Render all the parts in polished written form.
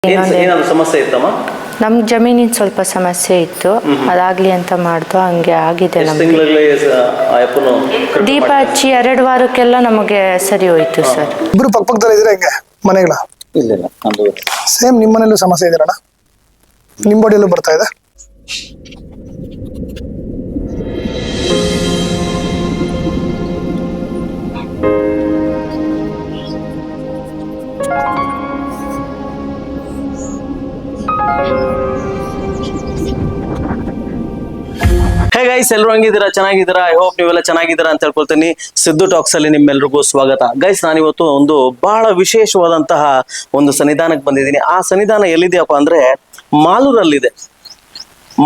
ಏನಾದ್ರು ಸಮಸ್ಯೆ ಇತ್ತಮ್ಮ? ನಮ್ಗೆ ಜಮೀನಿನ ಸ್ವಲ್ಪ ಸಮಸ್ಯೆ ಇತ್ತು, ಅದಾಗ್ಲಿ ಅಂತ ಮಾಡ್ದು, ಹಂಗೆ ಆಗಿದೆ. ನಮ್ಗೆ ದೀಪ ಹಚ್ಚಿ 2 ವಾರಕ್ಕೆಲ್ಲ ನಮಗೆ ಸರಿ ಹೋಯ್ತು ಸರ್. ಇಬ್ರು ಪಕ್ಕದಲ್ಲಿ ಇದ್ರೆ ಹೆಂಗೆ ಮನೆಗಳ? ಇಲ್ಲ ಸೇಮ್ ನಿಮ್ಮ ಮನೇಲೂ ಸಮಸ್ಯೆ ಇದೆಯಣ್ಣ? ನಿಮ್ಮ ಬಾಡಿಯಲ್ಲೂ ಬರ್ತಾ ಇದೆ? ಹೇ ಗೈಸ್, ಎಲ್ಲರೂ ಹಂಗಿದ್ದೀರಾ? ಚೆನ್ನಾಗಿದ್ದೀರಾ? ಐ ಹೋಪ್ ನೀವೆಲ್ಲ ಚೆನ್ನಾಗಿದ್ದೀರಾ ಅಂತ ಹೇಳ್ಕೊಳ್ತೀನಿ. ಸಿದ್ದು ಟಾಕ್ಸ್ ಅಲ್ಲಿ ನಿಮ್ಮೆಲ್ರಿಗೂ ಸ್ವಾಗತ. ಗೈಸ್, ನಾನಿವತ್ತು ಒಂದು ಬಹಳ ವಿಶೇಷವಾದಂತಹ ಒಂದು ಸನ್ನಿಧಾನಕ್ಕೆ ಬಂದಿದ್ದೀನಿ. ಆ ಸನ್ನಿಧಾನ ಎಲ್ಲಿದೆಯಪ್ಪ ಅಂದ್ರೆ ಮಾಲೂರಲ್ಲಿದೆ.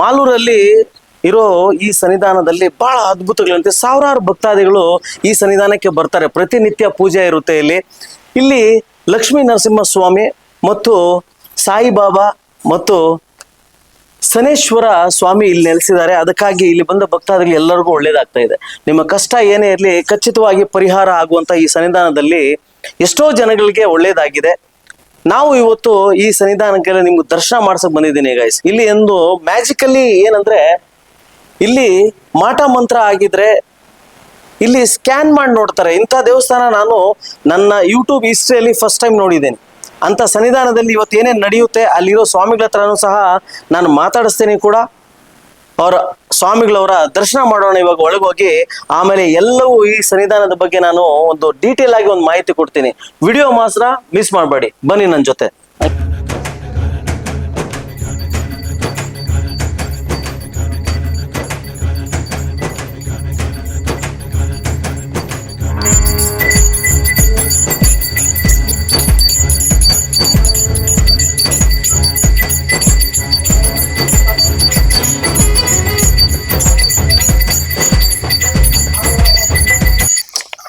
ಮಾಲೂರಲ್ಲಿ ಇರೋ ಈ ಸನ್ನಿಧಾನದಲ್ಲಿ ಬಹಳ ಅದ್ಭುತಗಳಂತೆ ಸಾವಿರಾರು ಭಕ್ತಾದಿಗಳು ಈ ಸನ್ನಿಧಾನಕ್ಕೆ ಬರ್ತಾರೆ. ಪ್ರತಿನಿತ್ಯ ಪೂಜೆ ಇರುತ್ತೆ ಇಲ್ಲಿ ಲಕ್ಷ್ಮೀ ನರಸಿಂಹಸ್ವಾಮಿ ಮತ್ತು ಸಾಯಿಬಾಬಾ ಮತ್ತು ಶನೇಶ್ವರ ಸ್ವಾಮಿ ಇಲ್ಲಿ ನೆಲೆಸಿದ್ದಾರೆ. ಅದಕ್ಕಾಗಿ ಇಲ್ಲಿ ಬಂದ ಭಕ್ತಾದಿಗಳು ಎಲ್ಲರಿಗೂ ಒಳ್ಳೇದಾಗ್ತಾ ಇದೆ. ನಿಮ್ಮ ಕಷ್ಟ ಏನೇ ಇರಲಿ ಖಚಿತವಾಗಿ ಪರಿಹಾರ ಆಗುವಂತ ಈ ಸನ್ನಿಧಾನದಲ್ಲಿ ಎಷ್ಟೋ ಜನಗಳಿಗೆ ಒಳ್ಳೇದಾಗಿದೆ. ನಾವು ಇವತ್ತು ಈ ಸನ್ನಿಧಾನಕ್ಕೆಲ್ಲ ನಿಮ್ಗೆ ದರ್ಶನ ಮಾಡ್ಸಕ್ ಬಂದಿದ್ದೀನಿ ಗೈಸ್. ಇಲ್ಲಿ ಒಂದು ಮ್ಯಾಜಿಕಲಿ ಏನಂದ್ರೆ, ಇಲ್ಲಿ ಮಾಟ ಮಂತ್ರ ಆಗಿದ್ರೆ ಇಲ್ಲಿ ಸ್ಕ್ಯಾನ್ ಮಾಡಿ ನೋಡ್ತಾರೆ. ಇಂಥ ದೇವಸ್ಥಾನ ನಾನು ನನ್ನ ಯೂಟ್ಯೂಬ್ ಹಿಸ್ಟ್ರಿಯಲ್ಲಿ ಫಸ್ಟ್ ಟೈಮ್ ನೋಡಿದ್ದೇನೆ. ಅಂತ ಸನ್ನಿಧಾನದಲ್ಲಿ ಇವತ್ತು ಏನೇನು ನಡೆಯುತ್ತೆ, ಅಲ್ಲಿರೋ ಸ್ವಾಮಿಗಳ ಹತ್ರನೂ ಸಹ ನಾನು ಮಾತಾಡಿಸ್ತೇನೆ ಕೂಡ. ಅವರ ಸ್ವಾಮಿಗಳವರ ದರ್ಶನ ಮಾಡೋಣ ಇವಾಗ ಒಳಗೋಗಿ. ಆಮೇಲೆ ಎಲ್ಲವೂ ಈ ಸನ್ನಿಧಾನದ ಬಗ್ಗೆ ನಾನು ಒಂದು ಡೀಟೇಲ್ ಆಗಿ ಒಂದು ಮಾಹಿತಿ ಕೊಡ್ತೀನಿ. ವಿಡಿಯೋ ಮಾತ್ರ ಮಿಸ್ ಮಾಡಬೇಡಿ, ಬನ್ನಿ ನನ್ನ ಜೊತೆ.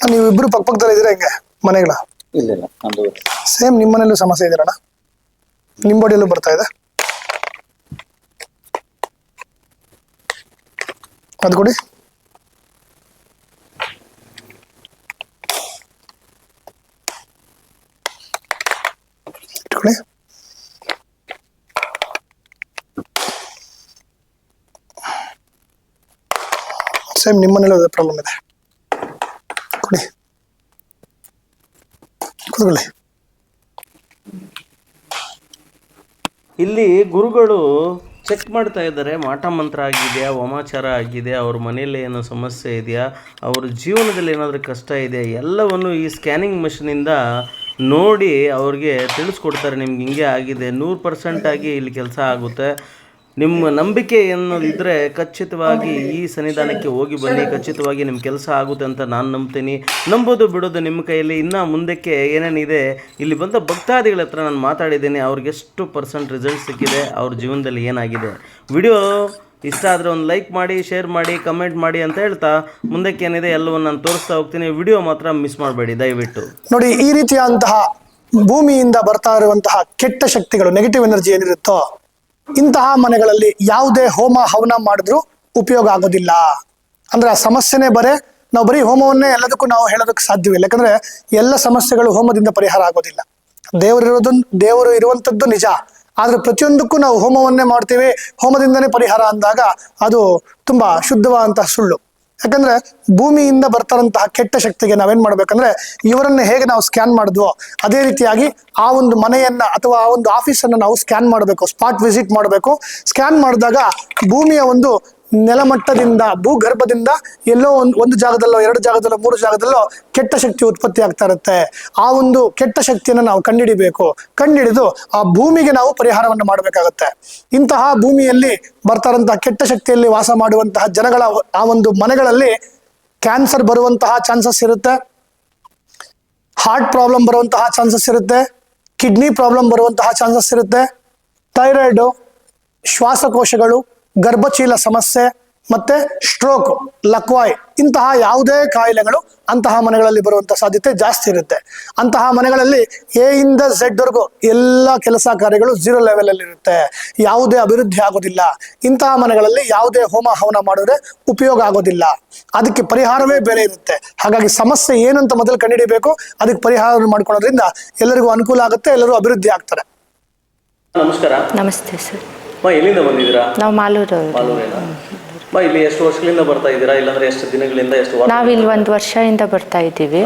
ನೀವು ಇಬ್ರು ಪಕ್ಕದಲ್ಲಿ ಇದ್ರೆ ಹೆಂಗೆ ಮನೆಗಳ? ಇಲ್ಲ ಸೇಮ್ ನಿಮ್ಮ ಮನೇಲೂ ಸಮಸ್ಯೆ ಇದೆಯಣ್ಣ? ನಿಮ್ಮ ಬಾಡಿಯಲ್ಲೂ ಬರ್ತಾ ಇದೆ? ಅದು ಕೊಡಿ. ಇಟ್ಕೊಳ್ಳಿ. ಸೇಮ್ ನಿಮ್ಮ ಮನೇಲೂ ಅದೇ ಪ್ರಾಬ್ಲಮ್ ಇದೆ. ಕೊಡಿ, ಕೂತ್ಕೊಳ್ಳಿ. ಇಲ್ಲಿ ಗುರುಗಳು ಚೆಕ್ ಮಾಡ್ತಾ ಇದ್ದಾರೆ. ಮಾಟ ಮಂತ್ರ ಆಗಿದೆಯಾ, ವಾಮಾಚಾರ ಆಗಿದೆಯಾ, ಅವ್ರ ಮನೇಲಿ ಏನೋ ಸಮಸ್ಯೆ ಇದೆಯಾ, ಅವ್ರ ಜೀವನದಲ್ಲಿ ಏನಾದರೂ ಕಷ್ಟ ಇದೆಯಾ, ಎಲ್ಲವನ್ನು ಈ ಸ್ಕ್ಯಾನಿಂಗ್ ಮಷಿನಿಂದ ನೋಡಿ ಅವ್ರಿಗೆ ತಿಳಿಸ್ಕೊಡ್ತಾರೆ. ನಿಮ್ಗೆ ಹಿಂಗೆ ಆಗಿದೆ, 100% ಆಗಿ ಇಲ್ಲಿ ಕೆಲಸ ಆಗುತ್ತೆ. ನಿಮ್ಮ ನಂಬಿಕೆ ಅನ್ನೋದಿದ್ದರೆ ಖಚಿತವಾಗಿ ಈ ಸನ್ನಿಧಾನಕ್ಕೆ ಹೋಗಿ ಬನ್ನಿ, ಖಚಿತವಾಗಿ ನಿಮ್ಮ ಕೆಲಸ ಆಗುತ್ತೆ ಅಂತ ನಾನು ನಂಬ್ತೀನಿ. ನಂಬೋದು ಬಿಡೋದು ನಿಮ್ಮ ಕೈಯಲ್ಲಿ. ಇನ್ನು ಮುಂದಕ್ಕೆ ಏನೇನಿದೆ, ಇಲ್ಲಿ ಬಂದ ಭಕ್ತಾದಿಗಳ ಹತ್ರ ನಾನು ಮಾತಾಡಿದ್ದೀನಿ. ಅವ್ರಿಗೆ ಎಷ್ಟು % ರಿಸಲ್ಟ್ ಸಿಕ್ಕಿದೆ, ಅವ್ರ ಜೀವನದಲ್ಲಿ ಏನಾಗಿದೆ. ವಿಡಿಯೋ ಇಷ್ಟ ಆದರೆ ಒಂದು ಲೈಕ್ ಮಾಡಿ, ಶೇರ್ ಮಾಡಿ, ಕಮೆಂಟ್ ಮಾಡಿ ಅಂತ ಹೇಳ್ತಾ ಮುಂದಕ್ಕೆ ಏನಿದೆ ಎಲ್ಲವನ್ನು ನಾನು ತೋರಿಸ್ತಾ ಹೋಗ್ತೀನಿ. ವಿಡಿಯೋ ಮಾತ್ರ ಮಿಸ್ ಮಾಡಬೇಡಿ ದಯವಿಟ್ಟು ನೋಡಿ. ಈ ರೀತಿಯಾದಂತಹ ಭೂಮಿಯಿಂದ ಬರ್ತಾ ಇರುವಂತಹ ಕೆಟ್ಟ ಶಕ್ತಿಗಳು, ನೆಗೆಟಿವ್ ಎನರ್ಜಿ ಏನಿರುತ್ತೋ, ಇಂತಹ ಮನೆಗಳಲ್ಲಿ ಯಾವುದೇ ಹೋಮ ಹವನ ಮಾಡಿದ್ರೂ ಉಪಯೋಗ ಆಗೋದಿಲ್ಲ. ಅಂದ್ರೆ ಆ ಸಮಸ್ಯೆನೇ ನಾವು ಬರೀ ಹೋಮವನ್ನೇ ಎಲ್ಲದಕ್ಕೂ ನಾವು ಹೇಳೋದಕ್ಕೆ ಸಾಧ್ಯವಿಲ್ಲ. ಯಾಕಂದ್ರೆ ಎಲ್ಲ ಸಮಸ್ಯೆಗಳು ಹೋಮದಿಂದ ಪರಿಹಾರ ಆಗೋದಿಲ್ಲ. ದೇವರು ಇರುವಂತದ್ದು ನಿಜ, ಆದ್ರೆ ಪ್ರತಿಯೊಂದಕ್ಕೂ ನಾವು ಹೋಮವನ್ನೇ ಮಾಡ್ತೀವಿ, ಹೋಮದಿಂದನೇ ಪರಿಹಾರ ಅಂದಾಗ ಅದು ತುಂಬಾ ಶುದ್ಧವಾದಂತಹ ಸುಳ್ಳು. ಯಾಕಂದ್ರೆ ಭೂಮಿಯಿಂದ ಬರ್ತಾರಂತಹ ಕೆಟ್ಟ ಶಕ್ತಿಗೆ ನಾವೇನ್ ಮಾಡ್ಬೇಕಂದ್ರೆ, ಇವರನ್ನ ಹೇಗೆ ನಾವು ಸ್ಕ್ಯಾನ್ ಮಾಡಿದ್ವೋ ಅದೇ ರೀತಿಯಾಗಿ ಆ ಒಂದು ಮನೆಯನ್ನ ಅಥವಾ ಆ ಒಂದು ಆಫೀಸನ್ನು ನಾವು ಸ್ಕ್ಯಾನ್ ಮಾಡಬೇಕು, ಸ್ಪಾಟ್ ವಿಸಿಟ್ ಮಾಡಬೇಕು. ಸ್ಕ್ಯಾನ್ ಮಾಡಿದಾಗ ಭೂಮಿಯ ಒಂದು ನೆಲಮಟ್ಟದಿಂದ, ಭೂಗರ್ಭದಿಂದ ಎಲ್ಲೋ ಒಂದು ಜಾಗದಲ್ಲೋ, 2 ಜಾಗದಲ್ಲೋ, 3 ಜಾಗದಲ್ಲೋ ಕೆಟ್ಟ ಶಕ್ತಿ ಉತ್ಪತ್ತಿ ಆಗ್ತಾ ಇರುತ್ತೆ. ಆ ಒಂದು ಕೆಟ್ಟ ಶಕ್ತಿಯನ್ನು ನಾವು ಕಂಡುಹಿಡಿಬೇಕು. ಕಂಡುಹಿಡಿದು ಆ ಭೂಮಿಗೆ ನಾವು ಪರಿಹಾರವನ್ನು ಮಾಡಬೇಕಾಗತ್ತೆ. ಇಂತಹ ಭೂಮಿಯಲ್ಲಿ ಬರ್ತಾರಂತಹ ಕೆಟ್ಟ ಶಕ್ತಿಯಲ್ಲಿ ವಾಸ ಮಾಡುವಂತಹ ಜನಗಳ ಆ ಒಂದು ಮನೆಗಳಲ್ಲಿ ಕ್ಯಾನ್ಸರ್ ಬರುವಂತಹ ಚಾನ್ಸಸ್ ಇರುತ್ತೆ, ಹಾರ್ಟ್ ಪ್ರಾಬ್ಲಮ್ ಬರುವಂತಹ ಚಾನ್ಸಸ್ ಇರುತ್ತೆ, ಕಿಡ್ನಿ ಪ್ರಾಬ್ಲಮ್ ಬರುವಂತಹ ಚಾನ್ಸಸ್ ಇರುತ್ತೆ, ಥೈರಾಯ್ಡು, ಶ್ವಾಸಕೋಶಗಳು, ಗರ್ಭಚೀಲ ಸಮಸ್ಯೆ, ಮತ್ತೆ ಸ್ಟ್ರೋಕ್, ಲಕ್ವಾಯ್, ಇಂತಹ ಯಾವುದೇ ಕಾಯಿಲೆಗಳು ಅಂತಹ ಮನೆಗಳಲ್ಲಿ ಬರುವಂತಹ ಸಾಧ್ಯತೆ ಜಾಸ್ತಿ ಇರುತ್ತೆ. ಅಂತಹ ಮನೆಗಳಲ್ಲಿ A ಇಂದ Z ವರೆಗೂ ಎಲ್ಲ ಕೆಲಸ ಕಾರ್ಯಗಳು 0 ಲೆವೆಲ್ ಅಲ್ಲಿ ಇರುತ್ತೆ. ಯಾವುದೇ ಅಭಿವೃದ್ಧಿ ಆಗೋದಿಲ್ಲ. ಇಂತಹ ಮನೆಗಳಲ್ಲಿ ಯಾವುದೇ ಹೋಮ ಹವನ ಮಾಡಿದ್ರೆ ಉಪಯೋಗ ಆಗೋದಿಲ್ಲ. ಅದಕ್ಕೆ ಪರಿಹಾರವೇ ಬೇರೆ ಇರುತ್ತೆ. ಹಾಗಾಗಿ ಸಮಸ್ಯೆ ಏನು ಅಂತ ಮೊದಲು ಕಂಡುಹಿಡಿಬೇಕು, ಅದಕ್ಕೆ ಪರಿಹಾರ ಮಾಡ್ಕೊಳ್ಳೋದ್ರಿಂದ ಎಲ್ಲರಿಗೂ ಅನುಕೂಲ ಆಗುತ್ತೆ, ಎಲ್ಲರೂ ಅಭಿವೃದ್ಧಿ ಆಗ್ತಾರೆ. ನಮಸ್ಕಾರ. ನಮಸ್ತೆ ಸರ್. ಎಲ್ಲಿಂದ ಬಂದಿದ್ದೀರಾ? ನಾವು ಮಾಲೂರವರು. ಮಾಲೂರೇನಾ? ಇಲ್ಲಿ ಎಷ್ಟು ವರ್ಷಗಳಿಂದ ಬರ್ತಾ ಇದ್ದೀರಾ, ಇಲ್ಲಾಂದ್ರೆ ಎಷ್ಟು ದಿನಗಳಿಂದ, ಎಷ್ಟು ವಾರ? ನಾವಿಲ್ಲಿ 1 ವರ್ಷದಿಂದ ಬರ್ತಾ ಇದ್ದೀವಿ.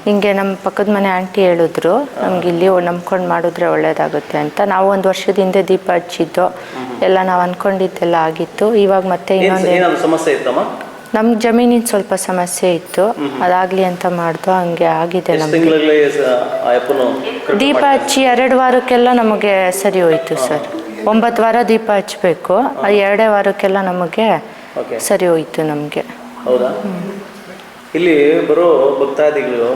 ಹಿಂಗೆ ನಮ್ಮ ಪಕ್ಕದ ಮನೆ ಆಂಟಿ ಹೇಳಿದ್ರು ನಮ್ಗೆ ಇಲ್ಲಿ ನಂಬ್ಕೊಂಡು ಮಾಡಿದ್ರೆ ಒಳ್ಳೇದಾಗುತ್ತೆ ಅಂತ. ನಾವು 1 ವರ್ಷದ ಹಿಂದೆ ದೀಪ ಹಚ್ಚಿದ್ದು ಎಲ್ಲ ನಾವು ಅನ್ಕೊಂಡಿದ್ದೆಲ್ಲ ಆಗಿತ್ತು. ಇವಾಗ ಮತ್ತೆ ಇನ್ನೊಂದು ಸಮಸ್ಯೆ ಇತ್ತಮ್ಮ? ನಮ್ಗೆ ಜಮೀನಿನ ಸ್ವಲ್ಪ ಸಮಸ್ಯೆ ಇತ್ತು, ಅದಾಗ್ಲಿ ಅಂತ ಮಾಡ್ದು ಹಂಗೆ ಆಗಿದೆ. ನಮ್ಗೆ ದೀಪ ಹಚ್ಚಿ 2 ವಾರಕ್ಕೆಲ್ಲ ನಮಗೆ ಸರಿ ಹೋಯ್ತು ಸರ್. 9 ವಾರ ದೀಪ ಹಚ್ಚಬೇಕು, 2 ವಾರಕ್ಕೆಲ್ಲ ನಮಗೆ ಸರಿ ಹೋಯ್ತು ನಮಗೆ. ಹೌದಾ? ಇಲ್ಲಿ ಬರೋ ಭಕ್ತಾದಿಗಳು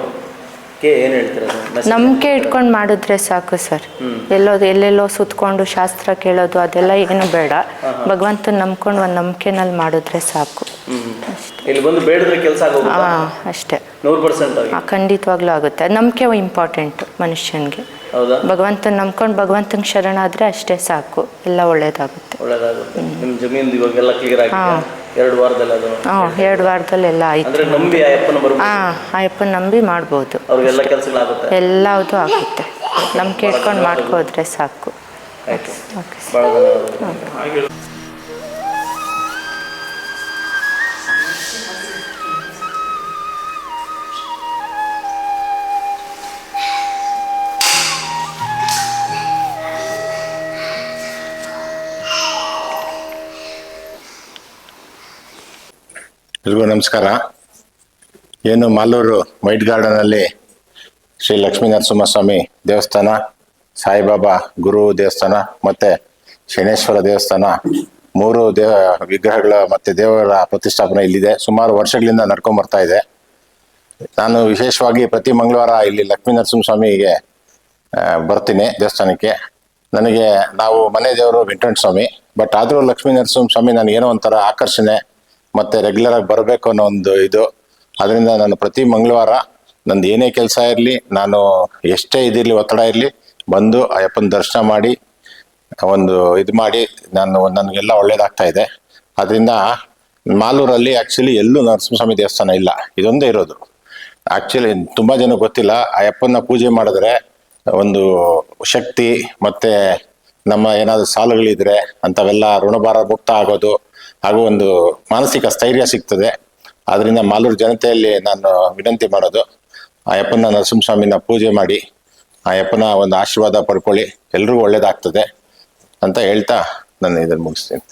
ಏನ್ ಹೇಳ್ತಾರೆ? ನಂಬಿಕೆ ಇಟ್ಕೊಂಡು ಮಾಡಿದ್ರೆ ಸಾಕು ಸರ್. ಎಲ್ಲೆಲ್ಲೋ ಸುತ್ಕೊಂಡು ಶಾಸ್ತ್ರ ಕೇಳೋದು ಅದೆಲ್ಲ ಏನು ಬೇಡ. ಭಗವಂತನ ನಂಬ್ಕೊಂಡು ಒಂದು ನಂಬಿಕೆನಲ್ಲಿ ಮಾಡಿದ್ರೆ ಸಾಕು. ಇಲ್ಲಿ ಬಂದು ಬೇಡಿದ್ರೆ ಕೆಲಸ ಆಗೋದು. ಅಷ್ಟೇ, 100% ಖಂಡಿತವಾಗ್ಲೂ ಆಗುತ್ತೆ. ನಂಬಿಕೆ ಇಂಪಾರ್ಟೆಂಟ್ ಮನುಷ್ಯನಿಗೆ. ಹೌದಾ? ಭಗವಂತನ ನಂಬ್ಕೊಂಡು ಭಗವಂತನ ಶರಣಾದ್ರೆ ಅಷ್ಟೇ ಸಾಕು, ಎಲ್ಲ ಒಳ್ಳೇದಾಗುತ್ತೆ. ನಿಮ್ಮ ಜಮೀನು ಇವಾಗೆಲ್ಲ ಕ್ಲಿಯರ್ ಆಗಿದೆ? 2 ವಾರದಲ್ಲಿ ಅದು? 2 ವಾರದಲ್ಲಿ ಎಲ್ಲ ಆಯ್ತು. ಅಂದ್ರೆ ನಂಬಿ ಅಯ್ಯಪ್ಪನ ನಂಬಿ ಮಾಡ್ಬೋದು. ಅವ್ರಿಗೆಲ್ಲ ಕೆಲಸಗಳಾಗುತ್ತೆ? ಎಲ್ಲದೂ ಆಗುತ್ತೆ. ನಂಬಿಕೆ ಇಟ್ಕೊಂಡು ಮಾಡ್ಕೋದ್ರೆ ಸಾಕು. Okay sir. ಎಲ್ರಿಗೂ ನಮಸ್ಕಾರ. ಏನು ಮಾಲೂರು ವೈಟ್ ಗಾರ್ಡನಲ್ಲಿ ಶ್ರೀ ಲಕ್ಷ್ಮೀ ನರಸಿಂಹಸ್ವಾಮಿ ದೇವಸ್ಥಾನ, ಸಾಯಿಬಾಬಾ ಗುರು ದೇವಸ್ಥಾನ ಮತ್ತು ಶನೇಶ್ವರ ದೇವಸ್ಥಾನ, 3 ವಿಗ್ರಹಗಳ ಮತ್ತು ದೇವರ ಪ್ರತಿಷ್ಠಾಪನೆ ಇಲ್ಲಿದೆ. ಸುಮಾರು ವರ್ಷಗಳಿಂದ ನಡ್ಕೊಂಬರ್ತಾ ಇದೆ. ನಾನು ವಿಶೇಷವಾಗಿ ಪ್ರತಿ ಮಂಗಳವಾರ ಇಲ್ಲಿ ಲಕ್ಷ್ಮೀ ನರಸಿಂಹಸ್ವಾಮಿಗೆ ಬರ್ತೀನಿ ದೇವಸ್ಥಾನಕ್ಕೆ. ನಾವು ಮನೆ ದೇವರು ವೆಂಕಟಸ್ವಾಮಿ, ಬಟ್ ಆದರೂ ಲಕ್ಷ್ಮೀ ನರಸಿಂಹಸ್ವಾಮಿ ನನಗೇನೋ ಒಂಥರ ಆಕರ್ಷಣೆ ಮತ್ತು ರೆಗ್ಯುಲರಾಗಿ ಬರಬೇಕು ಅನ್ನೋ ಒಂದು ಇದು. ಅದರಿಂದ ನಾನು ಪ್ರತಿ ಮಂಗಳವಾರ ನಂದು ಏನೇ ಕೆಲಸ ಇರಲಿ, ನಾನು ಎಷ್ಟೇ ಇದಿರಲಿ, ಒತ್ತಡ ಇರಲಿ, ಬಂದು ಅಯ್ಯಪ್ಪನ ದರ್ಶನ ಮಾಡಿ ಒಂದು ಇದು ಮಾಡಿ ನನಗೆಲ್ಲ ಒಳ್ಳೇದಾಗ್ತಾ ಇದೆ. ಅದರಿಂದ ಮಾಲೂರಲ್ಲಿ ಆ್ಯಕ್ಚುಲಿ ಎಲ್ಲೂ ನರಸಿಂಹಸ್ವಾಮಿ ದೇವಸ್ಥಾನ ಇಲ್ಲ, ಇದೊಂದೇ ಇರೋದು. ಆ್ಯಕ್ಚುಲಿ ತುಂಬ ಜನ ಗೊತ್ತಿಲ್ಲ, ಅಯ್ಯಪ್ಪನ ಪೂಜೆ ಮಾಡಿದ್ರೆ ಒಂದು ಶಕ್ತಿ ಮತ್ತು ನಮ್ಮ ಏನಾದರೂ ಸಾಲುಗಳಿದ್ರೆ ಅಂಥವೆಲ್ಲ ಋಣಭಾರ ಮುಕ್ತ ಆಗೋದು, ಹಾಗೂ ಒಂದು ಮಾನಸಿಕ ಸ್ಥೈರ್ಯ ಸಿಗ್ತದೆ. ಆದ್ದರಿಂದ ಮಾಲೂರು ಜನತೆಯಲ್ಲಿ ನಾನು ವಿನಂತಿ ಮಾಡೋದು, ಅಯ್ಯಪ್ಪನ ನರಸಿಂಹಸ್ವಾಮಿನ ಪೂಜೆ ಮಾಡಿ ಅಯ್ಯಪ್ಪನ ಒಂದು ಆಶೀರ್ವಾದ ಪಡ್ಕೊಳ್ಳಿ, ಎಲ್ರಿಗೂ ಒಳ್ಳೇದಾಗ್ತದೆ ಅಂತ ಹೇಳ್ತಾ ನಾನು ಇದನ್ನು ಮುಗಿಸ್ತೀನಿ.